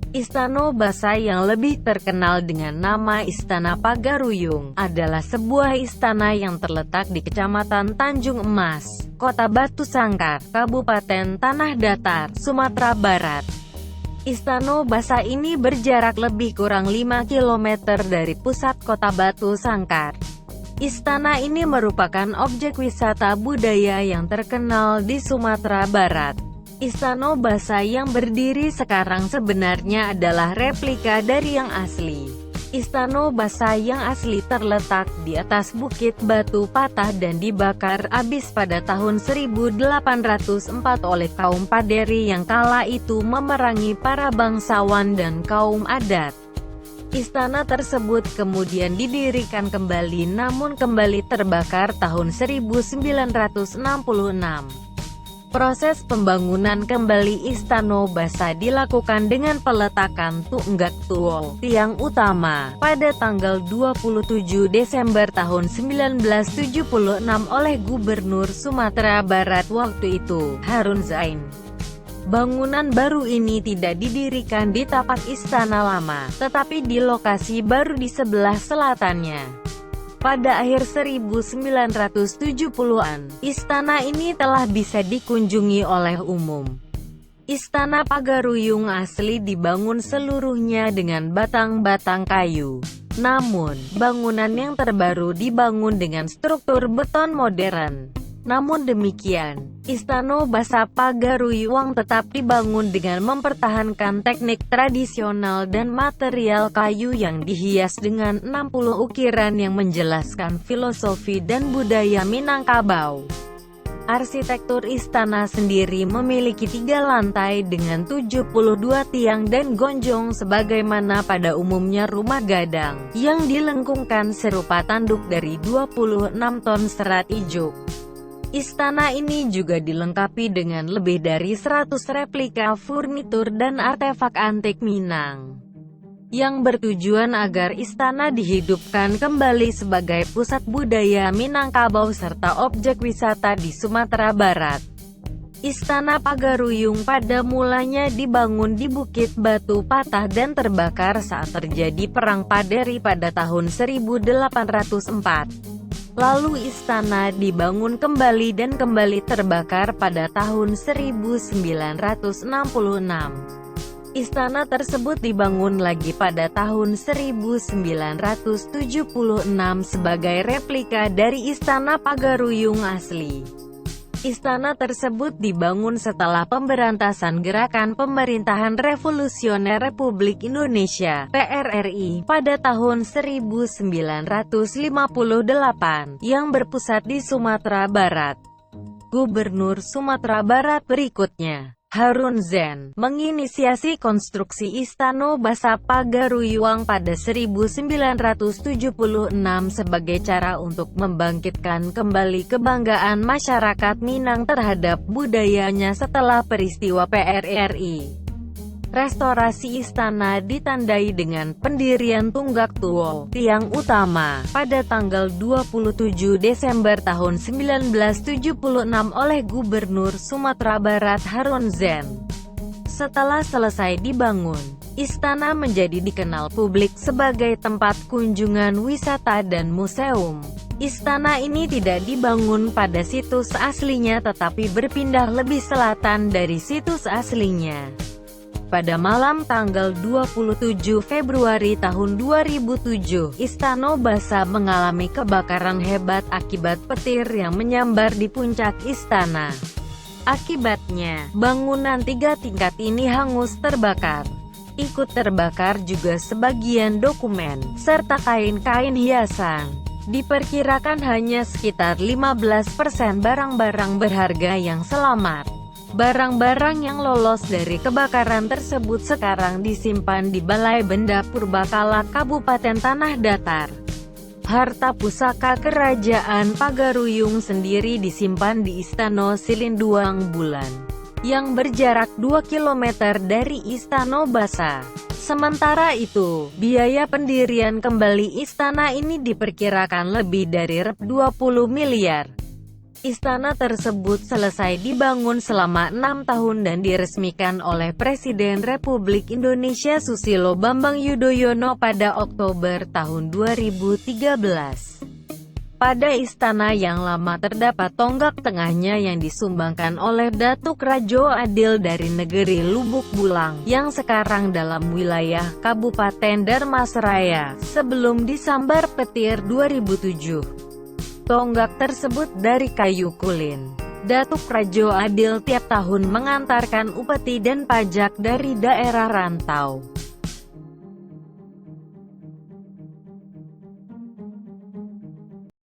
Istana Basa yang lebih terkenal dengan nama Istana Pagaruyung, adalah sebuah istana yang terletak di Kecamatan Tanjung Emas, Kota Batu Sangkar, Kabupaten Tanah Datar, Sumatera Barat. Istana Basa ini berjarak lebih kurang 5 km dari pusat kota Batu Sangkar. Istana ini merupakan objek wisata budaya yang terkenal di Sumatera Barat. Istana Basa yang berdiri sekarang sebenarnya adalah replika dari yang asli. Istana Basa yang asli terletak di atas bukit batu patah dan dibakar habis pada tahun 1804 oleh kaum Paderi yang kala itu memerangi para bangsawan dan kaum adat. Istana tersebut kemudian didirikan kembali namun kembali terbakar tahun 1966. Proses pembangunan kembali Istana Basa dilakukan dengan peletakan tunggak tuol, tiang utama, pada tanggal 27 Desember tahun 1976 oleh Gubernur Sumatera Barat waktu itu, Harun Zain. Bangunan baru ini tidak didirikan di tapak istana lama, tetapi di lokasi baru di sebelah selatannya. Pada akhir 1970-an, istana ini telah bisa dikunjungi oleh umum. Istana Pagaruyung asli dibangun seluruhnya dengan batang-batang kayu. Namun, bangunan yang terbaru dibangun dengan struktur beton modern. Namun demikian, Istana Basa Pagaruyung tetap dibangun dengan mempertahankan teknik tradisional dan material kayu yang dihias dengan 60 ukiran yang menjelaskan filosofi dan budaya Minangkabau. Arsitektur istana sendiri memiliki 3 lantai dengan 72 tiang dan gonjong sebagaimana pada umumnya rumah gadang, yang dilengkungkan serupa tanduk dari 26 ton serat ijuk. Istana ini juga dilengkapi dengan lebih dari 100 replika furnitur dan artefak antik Minang, yang bertujuan agar istana dihidupkan kembali sebagai pusat budaya Minangkabau serta objek wisata di Sumatera Barat. Istana Pagaruyung pada mulanya dibangun di Bukit Batu Patah dan terbakar saat terjadi Perang Paderi pada tahun 1804. Lalu istana dibangun kembali dan kembali terbakar pada tahun 1966. Istana tersebut dibangun lagi pada tahun 1976 sebagai replika dari Istana Pagaruyung asli. Istana tersebut dibangun setelah pemberantasan Gerakan Pemerintahan Revolusioner Republik Indonesia (PRRI) pada tahun 1958, yang berpusat di Sumatera Barat. Gubernur Sumatera Barat berikutnya, Harun Zain, menginisiasi konstruksi Istana Basa Pagaruyung pada 1976 sebagai cara untuk membangkitkan kembali kebanggaan masyarakat Minang terhadap budayanya setelah peristiwa PRRI. Restorasi istana ditandai dengan pendirian tunggak tuol, tiang utama, pada tanggal 27 Desember tahun 1976 oleh Gubernur Sumatera Barat Harun Zain. Setelah selesai dibangun, istana menjadi dikenal publik sebagai tempat kunjungan wisata dan museum. Istana ini tidak dibangun pada situs aslinya tetapi berpindah lebih selatan dari situs aslinya. Pada malam tanggal 27 Februari tahun 2007, Istana Basa mengalami kebakaran hebat akibat petir yang menyambar di puncak istana. Akibatnya, bangunan 3 tingkat ini hangus terbakar. Ikut terbakar juga sebagian dokumen, serta kain-kain hiasan. Diperkirakan hanya sekitar 15% barang-barang berharga yang selamat. Barang-barang yang lolos dari kebakaran tersebut sekarang disimpan di Balai Benda Purbakala Kabupaten Tanah Datar. Harta pusaka Kerajaan Pagaruyung sendiri disimpan di Istana Silinduang Bulan, yang berjarak 2 km dari Istana Basa. Sementara itu, biaya pendirian kembali istana ini diperkirakan lebih dari 20 miliar. Istana tersebut selesai dibangun selama 6 tahun dan diresmikan oleh Presiden Republik Indonesia Susilo Bambang Yudhoyono pada Oktober tahun 2013. Pada istana yang lama terdapat tonggak tengahnya yang disumbangkan oleh Datuk Radjo Adil dari negeri Lubuk Bulang, yang sekarang dalam wilayah Kabupaten Dharmasraya, sebelum disambar petir 2007. Tonggak tersebut dari kayu kulin. Datuk Radjo Adil tiap tahun mengantarkan upeti dan pajak dari daerah rantau.